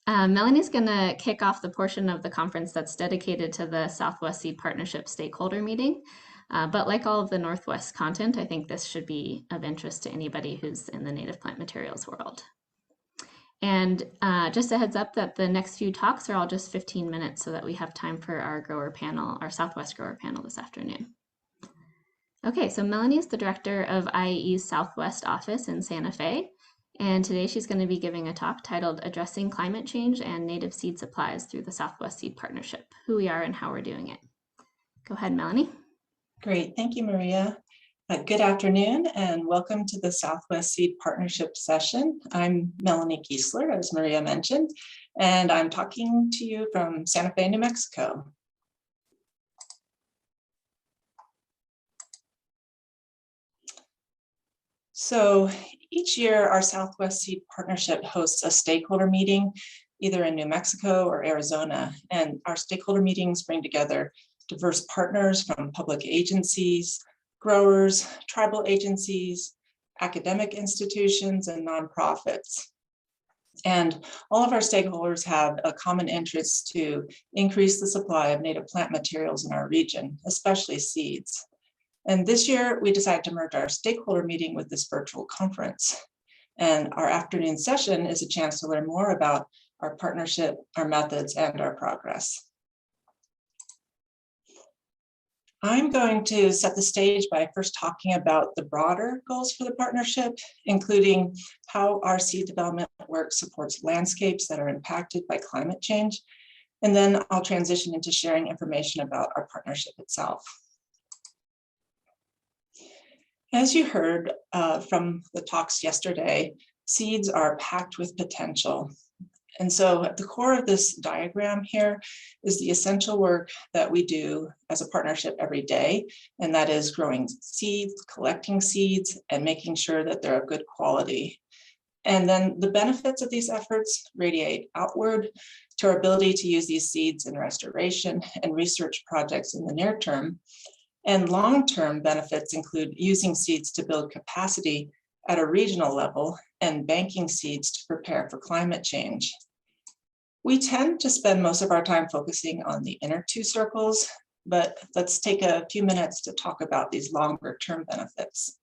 Melanie's going to kick off the portion of the conference that's dedicated to the Southwest Seed Partnership stakeholder meeting. But like all of the Northwest content, I think this should be of interest to anybody who's in the native plant materials world. And just a heads up that the next few talks are all just 15 minutes so that we have time for our grower panel, our Southwest grower panel this afternoon. Okay, so Melanie is the director of IAE's Southwest office in Santa Fe. And today she's going to be giving a talk titled Addressing Climate Change and Native Seed Supplies Through the Southwest Seed Partnership, Who We Are and How We're Doing It. Go ahead, Melanie. Great, thank you, Maria. Good afternoon and welcome to the Southwest Seed Partnership session. I'm Melanie Gisler, as Maria mentioned, and I'm talking to you from Santa Fe, New Mexico. So each year, our Southwest Seed Partnership hosts a stakeholder meeting, either in New Mexico or Arizona, and our stakeholder meetings bring together diverse partners from public agencies, growers, tribal agencies, academic institutions, and nonprofits. And all of our stakeholders have a common interest to increase the supply of native plant materials in our region, especially seeds. And this year, we decided to merge our stakeholder meeting with this virtual conference. And our afternoon session is a chance to learn more about our partnership, our methods, and our progress. I'm going to set the stage by first talking about the broader goals for the partnership, including how our seed development work supports landscapes that are impacted by climate change. And then I'll transition into sharing information about our partnership itself. As you heard from the talks yesterday, seeds are packed with potential. And so at the core of this diagram here is the essential work that we do as a partnership every day, and that is growing seeds, collecting seeds, and making sure that they're of good quality. And then the benefits of these efforts radiate outward to our ability to use these seeds in restoration and research projects in the near term. And long-term benefits include using seeds to build capacity at a regional level and banking seeds to prepare for climate change. We tend to spend most of our time focusing on the inner two circles, but let's take a few minutes to talk about these longer-term benefits.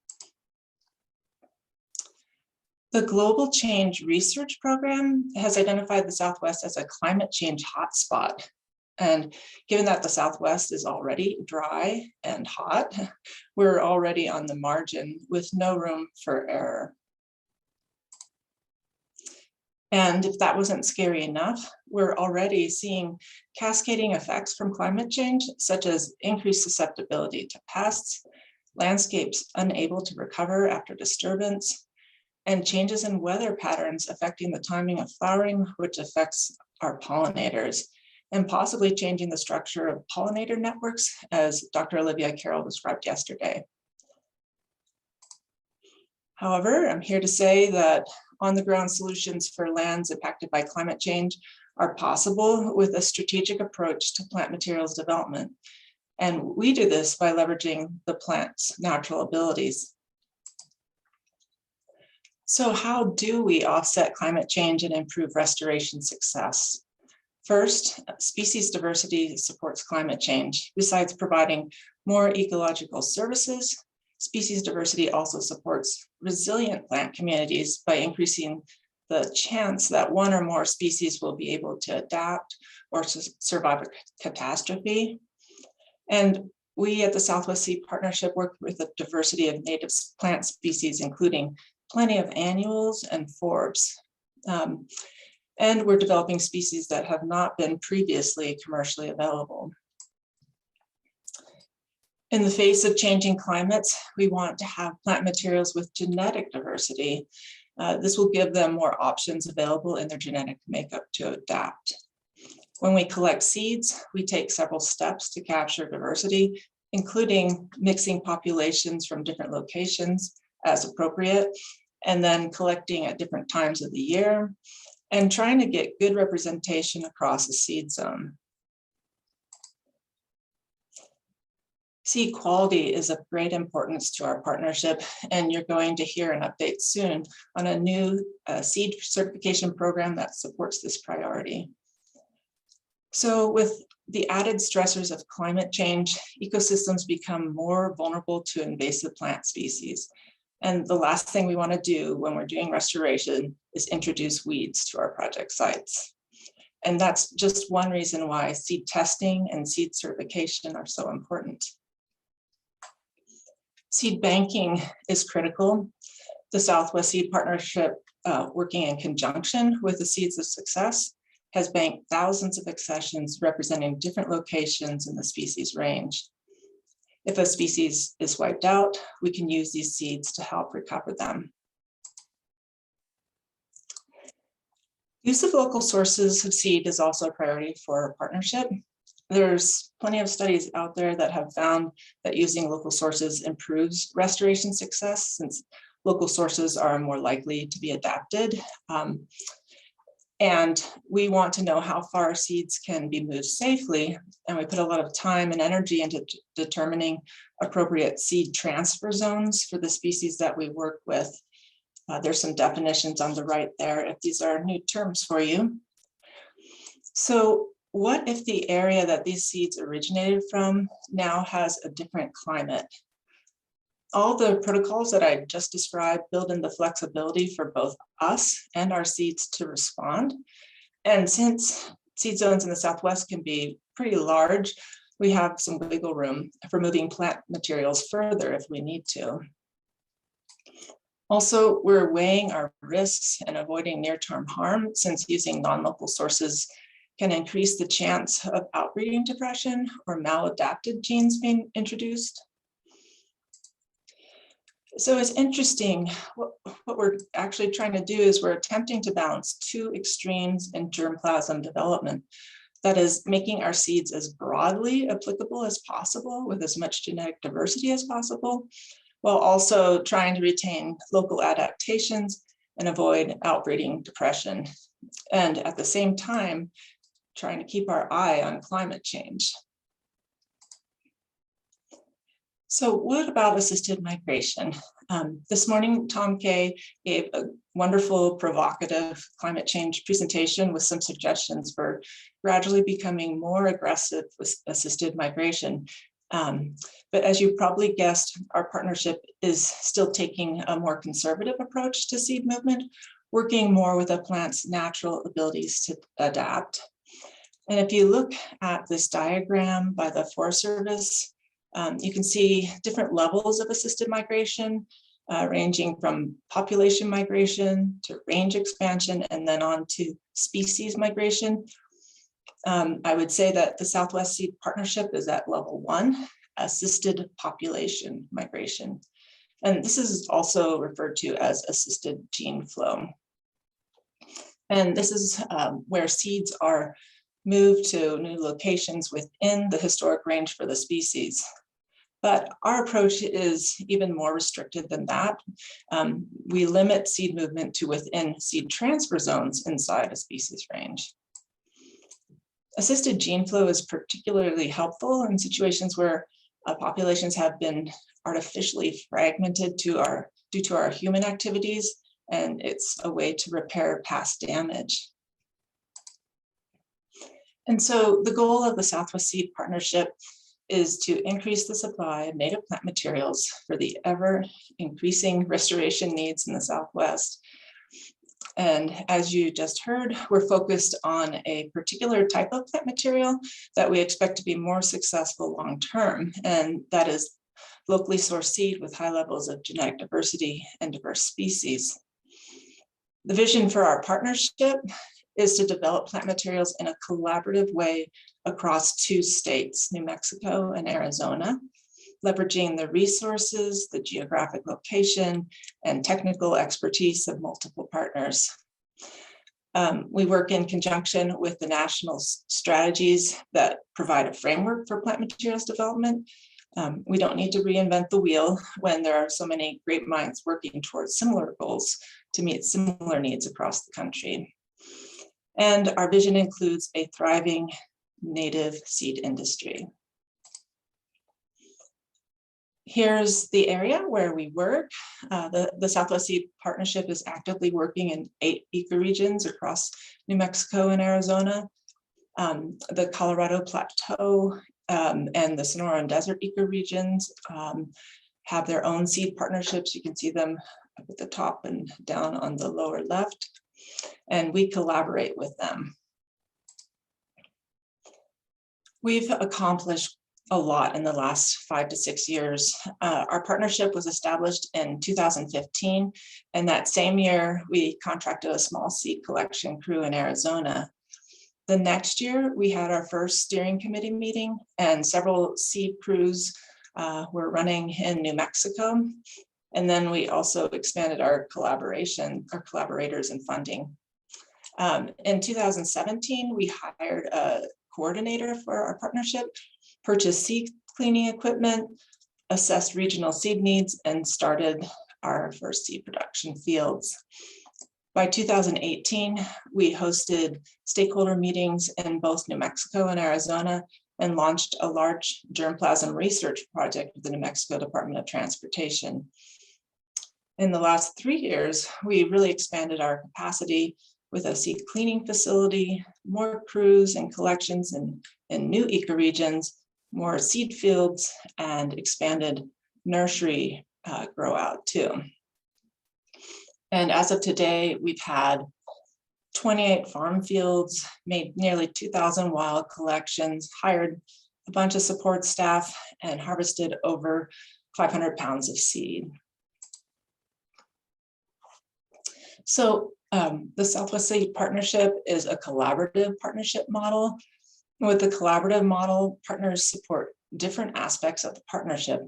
The Global Change Research Program has identified the Southwest as a climate change hotspot. And given that the Southwest is already dry and hot, we're already on the margin with no room for error. And if that wasn't scary enough, we're already seeing cascading effects from climate change, such as increased susceptibility to pests, landscapes unable to recover after disturbance, and changes in weather patterns affecting the timing of flowering, which affects our pollinators, and possibly changing the structure of pollinator networks, as Dr. Olivia Carroll described yesterday. However, I'm here to say that on-the-ground solutions for lands impacted by climate change are possible with a strategic approach to plant materials development. And we do this by leveraging the plant's natural abilities. So how do we offset climate change and improve restoration success? First, species diversity supports climate change. Besides providing more ecological services, species diversity also supports resilient plant communities by increasing the chance that one or more species will be able to adapt or to survive a catastrophe. And we at the Southwest Seed Partnership work with a diversity of native plant species, including plenty of annuals and forbs. And we're developing species that have not been previously commercially available. In the face of changing climates, we want to have plant materials with genetic diversity. This will give them more options available in their genetic makeup to adapt. When we collect seeds, we take several steps to capture diversity, including mixing populations from different locations as appropriate, and then collecting at different times of the year, and trying to get good representation across a seed zone. Seed quality is of great importance to our partnership, and you're going to hear an update soon on a new seed certification program that supports this priority. So with the added stressors of climate change, ecosystems become more vulnerable to invasive plant species. And the last thing we want to do when we're doing restoration is introduce weeds to our project sites. And that's just one reason why seed testing and seed certification are so important. Seed banking is critical. The Southwest Seed Partnership, working in conjunction with the Seeds of Success, has banked thousands of accessions representing different locations in the species range. If a species is wiped out, we can use these seeds to help recover them. Use of local sources of seed is also a priority for our partnership. There's plenty of studies out there that have found that using local sources improves restoration success, since local sources are more likely to be adapted. And we want to know how far seeds can be moved safely. And we put a lot of time and energy into determining appropriate seed transfer zones for the species that we work with. There's some definitions on the right there, if these are new terms for you. So what if the area that these seeds originated from now has a different climate? All the protocols that I just described build in the flexibility for both us and our seeds to respond. And since seed zones in the Southwest can be pretty large, we have some wiggle room for moving plant materials further if we need to. Also, we're weighing our risks and avoiding near-term harm, since using non-local sources can increase the chance of outbreeding depression or maladapted genes being introduced. So it's interesting, what we're actually trying to do is we're attempting to balance two extremes in germplasm development. That is, making our seeds as broadly applicable as possible with as much genetic diversity as possible, while also trying to retain local adaptations and avoid outbreeding depression. And at the same time, trying to keep our eye on climate change. So what about assisted migration? This morning, Tom Kay gave a wonderful, provocative climate change presentation with some suggestions for gradually becoming more aggressive with assisted migration. But as you probably guessed, our partnership is still taking a more conservative approach to seed movement, working more with a plant's natural abilities to adapt. And if you look at this diagram by the Forest Service, you can see different levels of assisted migration, ranging from population migration to range expansion and then on to species migration. I would say that the Southwest Seed Partnership is at level 1, assisted population migration. And this is also referred to as assisted gene flow. And this is where seeds are moved to new locations within the historic range for the species. But our approach is even more restricted than that. We limit seed movement to within seed transfer zones inside a species range. Assisted gene flow is particularly helpful in situations where populations have been artificially fragmented due to our human activities, and it's a way to repair past damage. And so the goal of the Southwest Seed Partnership is to increase the supply of native plant materials for the ever increasing restoration needs in the Southwest. And as you just heard, we're focused on a particular type of plant material that we expect to be more successful long-term, and that is locally sourced seed with high levels of genetic diversity and diverse species. The vision for our partnership is to develop plant materials in a collaborative way across 2 states, New Mexico and Arizona, leveraging the resources, the geographic location, and technical expertise of multiple partners. We work in conjunction with the national strategies that provide a framework for plant materials development. We don't need to reinvent the wheel when there are so many great minds working towards similar goals to meet similar needs across the country. And our vision includes a thriving native seed industry. Here's the area where we work. The Southwest Seed Partnership is actively working in 8 ecoregions across New Mexico and Arizona. The Colorado Plateau and the Sonoran Desert ecoregions have their own seed partnerships. You can see them up at the top and down on the lower left, and we collaborate with them. We've accomplished a lot in the last 5 to 6 years. Our partnership was established in 2015, and that same year we contracted a small seed collection crew in Arizona. The next year we had our first steering committee meeting, and several seed crews were running in New Mexico. And then we also expanded our collaborators and funding. In 2017, we hired a coordinator for our partnership, purchased seed cleaning equipment, assessed regional seed needs, and started our first seed production fields. By 2018, we hosted stakeholder meetings in both New Mexico and Arizona and launched a large germplasm research project with the New Mexico Department of Transportation. In the last 3 years, we really expanded our capacity with a seed cleaning facility, more crews and collections in new ecoregions, more seed fields, and expanded nursery grow out too. And as of today, we've had 28 farm fields, made nearly 2,000 wild collections, hired a bunch of support staff, and harvested over 500 pounds of seed. So the Southwest Seed Partnership is a collaborative partnership model. With the collaborative model, partners support different aspects of the partnership,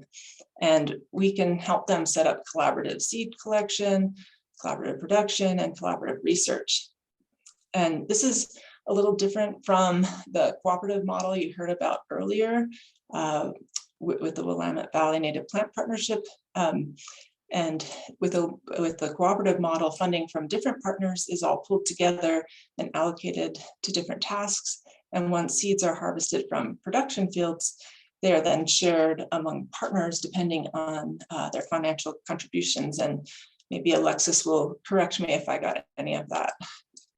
and we can help them set up collaborative seed collection, collaborative production, and collaborative research. And this is a little different from the cooperative model you heard about earlier with the Willamette Valley Native Plant Partnership. And with the cooperative model, funding from different partners is all pulled together and allocated to different tasks. And once seeds are harvested from production fields, they are then shared among partners depending on their financial contributions. And maybe Alexis will correct me if I got any of that.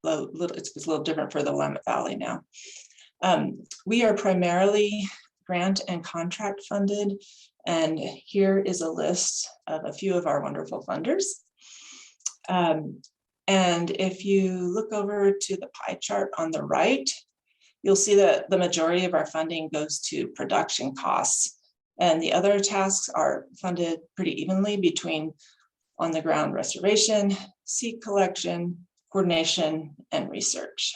It's a little different for the Willamette Valley now. We are primarily grant and contract funded. And here is a list of a few of our wonderful funders. And if you look over to the pie chart on the right, you'll see that the majority of our funding goes to production costs. And the other tasks are funded pretty evenly between on-the-ground restoration, seed collection, coordination, and research.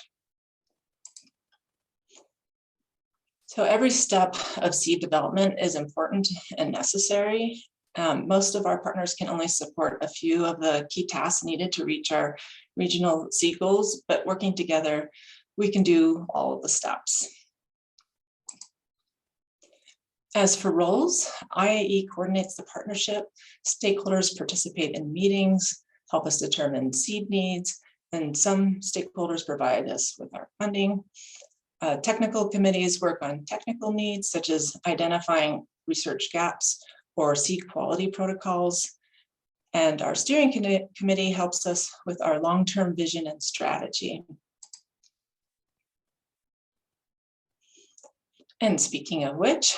So every step of seed development is important and necessary. Most of our partners can only support a few of the key tasks needed to reach our regional seed goals, but working together, we can do all of the steps. As for roles, IAE coordinates the partnership, stakeholders participate in meetings, help us determine seed needs, and some stakeholders provide us with our funding. Technical committees work on technical needs, such as identifying research gaps or seed quality protocols. And our steering committee helps us with our long-term vision and strategy. And speaking of which,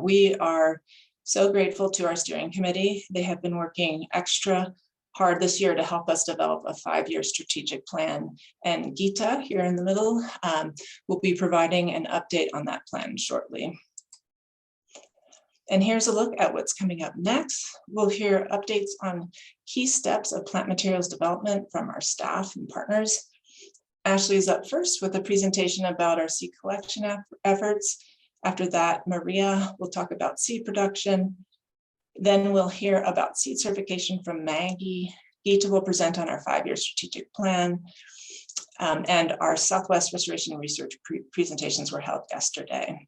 we are so grateful to our steering committee. They have been working extra hard this year to help us develop a 5-year strategic plan. And Geeta, here in the middle, will be providing an update on that plan shortly. And here's a look at what's coming up next. We'll hear updates on key steps of plant materials development from our staff and partners. Ashley's up first with a presentation about our seed collection efforts. After that, Maria will talk about seed production. Then we'll hear about seed certification from Maggie. Geeta will present on our 5-year strategic plan. And our Southwest Restoration Research presentations were held yesterday.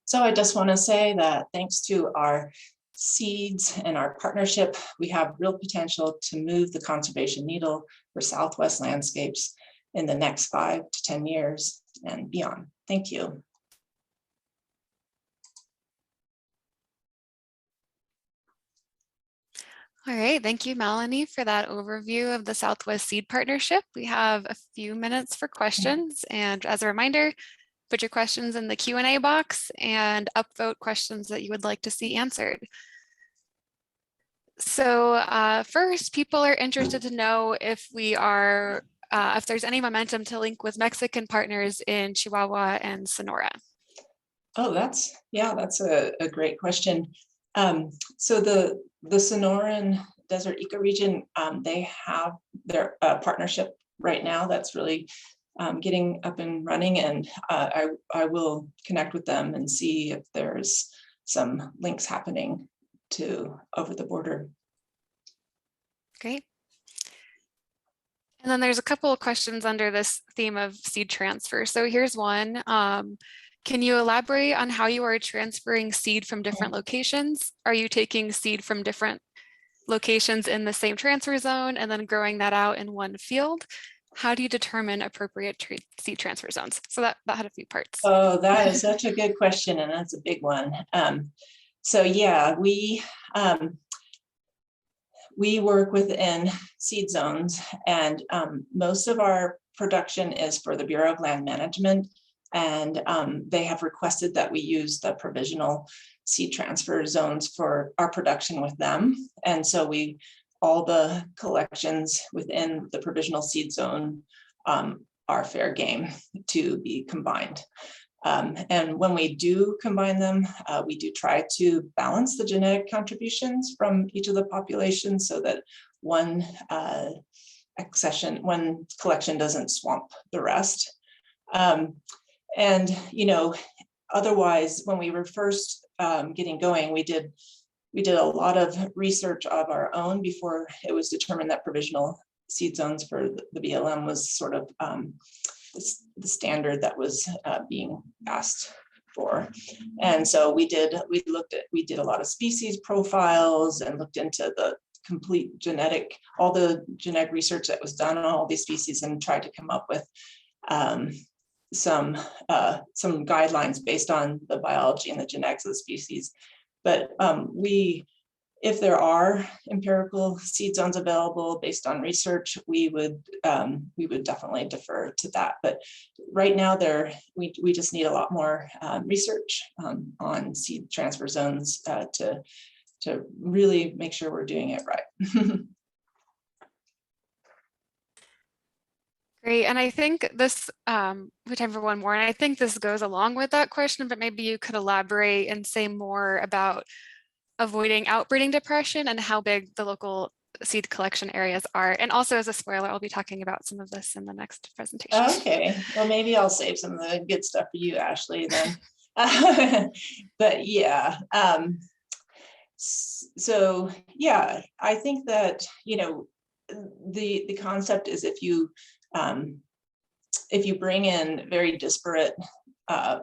So I just want to say that thanks to our seeds and our partnership, we have real potential to move the conservation needle for Southwest landscapes in the next 5 to 10 years and beyond. Thank you. All right, thank you, Melanie, for that overview of the Southwest Seed Partnership. We have a few minutes for questions, and as a reminder, put your questions in the Q&A box and upvote questions that you would like to see answered. So first, people are interested to know if if there's any momentum to link with Mexican partners in Chihuahua and Sonora. Oh, that's a great question. So the Sonoran Desert Ecoregion, they have their partnership right now that's really getting up and running, and I will connect with them and see if there's some links happening to over the border. Great. And then there's a couple of questions under this theme of seed transfer. So here's one. Can you elaborate on how you are transferring seed from different locations? Are you taking seed from different locations in the same transfer zone and then growing that out in one field? How do you determine appropriate seed transfer zones? So that had a few parts. Oh, that is such a good question, and that's a big one. So yeah, we work within seed zones, and most of our production is for the Bureau of Land Management, and they have requested that we use the provisional seed transfer zones for our production with them. And so all the collections within the provisional seed zone are fair game to be combined. And when we do combine them, we do try to balance the genetic contributions from each of the populations so that one collection doesn't swamp the rest. And otherwise, when we were first getting going, we did a lot of research of our own before it was determined that provisional seed zones for the BLM was sort of the standard that was being asked for. And so we did a lot of species profiles and looked into the complete all the genetic research that was done on all these species and tried to come up with some guidelines based on the biology and the genetics of the species. But if there are empirical seed zones available based on research, we would definitely defer to that. But right now, we just need a lot more research on seed transfer zones to really make sure we're doing it right. Great, and I think this, we have time for one more, and I think this goes along with that question, but maybe you could elaborate and say more about avoiding outbreeding depression and how big the local seed collection areas are. And also, as a spoiler, I'll be talking about some of this in the next presentation. Okay, well, maybe I'll save some of the good stuff for you, Ashley, then. But yeah, so yeah, I think that, the concept is if you bring in very disparate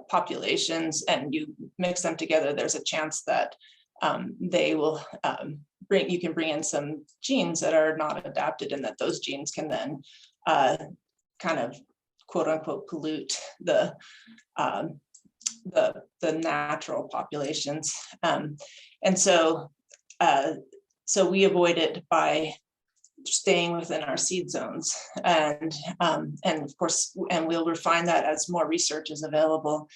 populations and you mix them together, there's a chance that they will you can bring in some genes that are not adapted, and that those genes can then kind of quote unquote pollute the natural populations. And so we avoid it by staying within our seed zones, and of course, and we'll refine that as more research is available.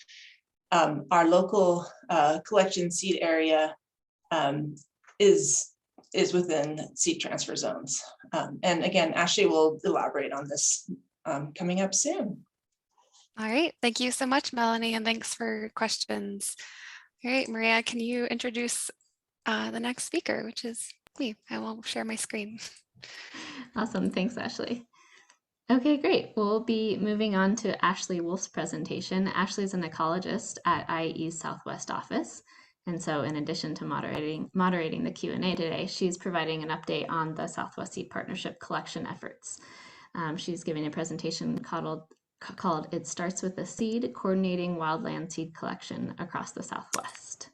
Our local collection seed area is within seed transfer zones. And again, Ashley will elaborate on this coming up soon. All right, thank you so much, Melanie, and thanks for questions. All right, Maria, can you introduce the next speaker, which is me? I will share my screen. Awesome, thanks, Ashley. Okay, great. We'll be moving on to Ashley Wolf's presentation. Ashley's an ecologist at IAE's Southwest office. And so in addition to moderating the Q&A today, she's providing an update on the Southwest Seed Partnership collection efforts. She's giving a presentation called It Starts with a Seed, Coordinating Wildland Seed Collection Across the Southwest.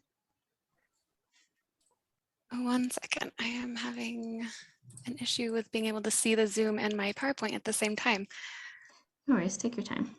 One second, I am having an issue with being able to see the Zoom and my PowerPoint at the same time. No worries, take your time.